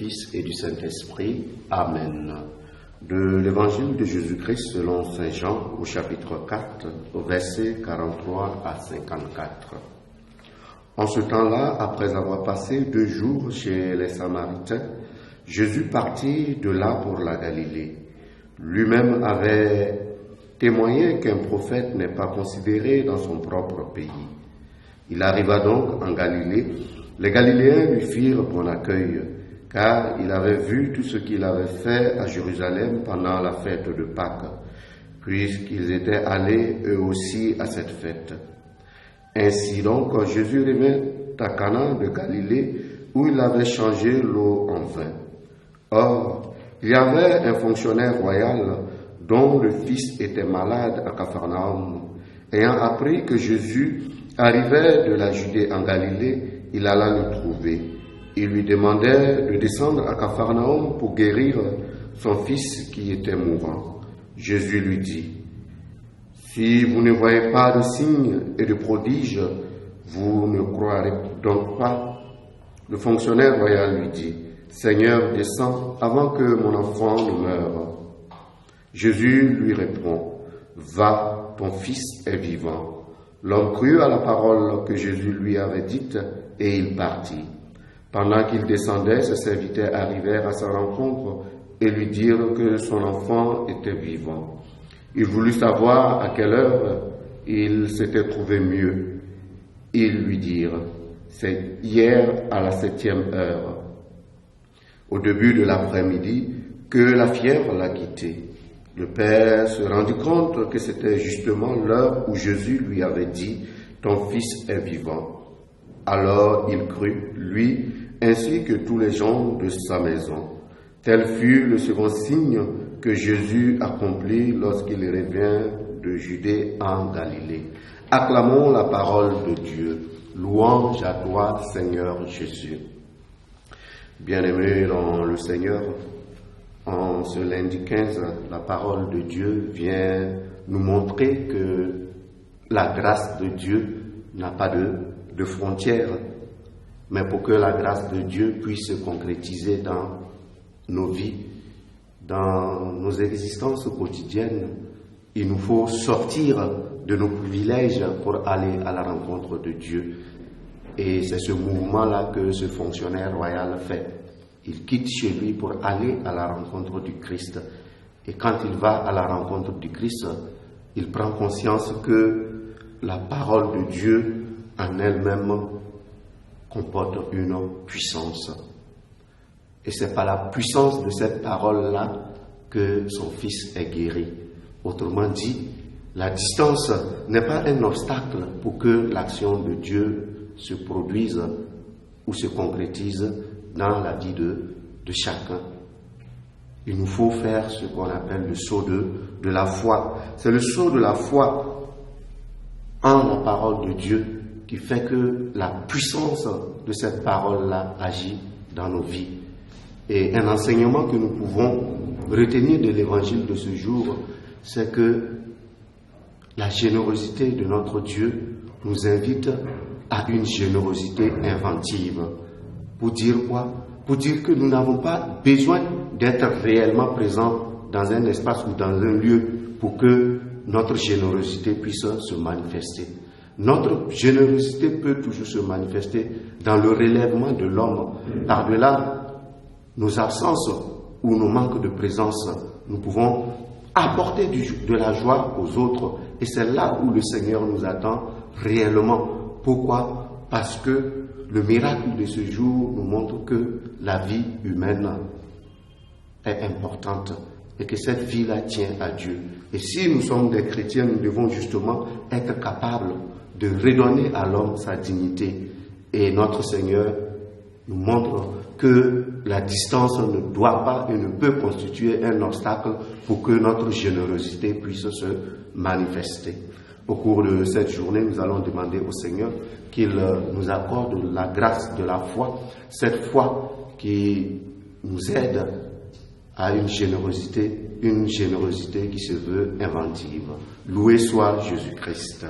Fils et du Saint-Esprit. Amen. De l'Évangile de Jésus-Christ selon Saint Jean au chapitre 4, au verset 43 à 54. En ce temps-là, après avoir passé 2 jours chez les Samaritains, Jésus partit de là pour la Galilée. Lui-même avait témoigné qu'un prophète n'est pas considéré dans son propre pays. Il arriva donc en Galilée. Les Galiléens lui firent bon accueil, car il avait vu tout ce qu'il avait fait à Jérusalem pendant la fête de Pâques, puisqu'ils étaient allés eux aussi à cette fête. Ainsi donc, Jésus revint à Cana de Galilée, où il avait changé l'eau en vin. Or, il y avait un fonctionnaire royal dont le fils était malade à Capharnaüm. Ayant appris que Jésus arrivait de la Judée en Galilée, il alla le trouver. Il lui demandait de descendre à Capharnaüm pour guérir son fils qui était mourant. Jésus lui dit: « Si vous ne voyez pas de signes et de prodiges, vous ne croirez donc pas. » Le fonctionnaire royal lui dit: « Seigneur, descends avant que mon enfant ne meure. » Jésus lui répond: « Va, ton fils est vivant. » L'homme crut à la parole que Jésus lui avait dite et il partit. Pendant qu'il descendait, ses serviteurs arrivèrent à sa rencontre et lui dirent que son enfant était vivant. Il voulut savoir à quelle heure il s'était trouvé mieux. Ils lui dirent: « C'est hier à la 7e heure, au début de l'après-midi, que la fièvre l'a quitté. » Le père se rendit compte que c'était justement l'heure où Jésus lui avait dit: « Ton fils est vivant. » Alors il crut, lui, ainsi que tous les gens de sa maison. Tel fut le second signe que Jésus accomplit lorsqu'il revient de Judée en Galilée. Acclamons la parole de Dieu. Louange à toi, Seigneur Jésus. Bien-aimés dans le Seigneur, en ce lundi 15, la parole de Dieu vient nous montrer que la grâce de Dieu n'a pas de frontières, mais pour que la grâce de Dieu puisse se concrétiser dans nos vies, dans nos existences quotidiennes, il nous faut sortir de nos privilèges pour aller à la rencontre de Dieu. Et c'est ce mouvement-là que ce fonctionnaire royal fait. Il quitte chez lui pour aller à la rencontre du Christ. Et quand il va à la rencontre du Christ, il prend conscience que la parole de Dieu en elle-même comporte une puissance. Et c'est par la puissance de cette parole-là que son fils est guéri. Autrement dit, la distance n'est pas un obstacle pour que l'action de Dieu se produise ou se concrétise dans la vie de chacun. Il nous faut faire ce qu'on appelle le saut de la foi. C'est le saut de la foi en la parole de Dieu qui fait que la puissance de cette parole-là agit dans nos vies. Et un enseignement que nous pouvons retenir de l'évangile de ce jour, c'est que la générosité de notre Dieu nous invite à une générosité inventive. Pour dire quoi? Pour dire que nous n'avons pas besoin d'être réellement présents dans un espace ou dans un lieu pour que notre générosité puisse se manifester. Notre générosité peut toujours se manifester dans le relèvement de l'homme. Par-delà nos absences ou nos manques de présence, nous pouvons apporter de la joie aux autres. Et c'est là où le Seigneur nous attend réellement. Pourquoi? Parce que le miracle de ce jour nous montre que la vie humaine est importante et que cette vie-là tient à Dieu. Et si nous sommes des chrétiens, nous devons justement être capables de redonner à l'homme sa dignité. Et notre Seigneur nous montre que la distance ne doit pas et ne peut constituer un obstacle pour que notre générosité puisse se manifester. Au cours de cette journée, nous allons demander au Seigneur qu'il nous accorde la grâce de la foi, cette foi qui nous aide à une générosité qui se veut inventive. Loué soit Jésus-Christ.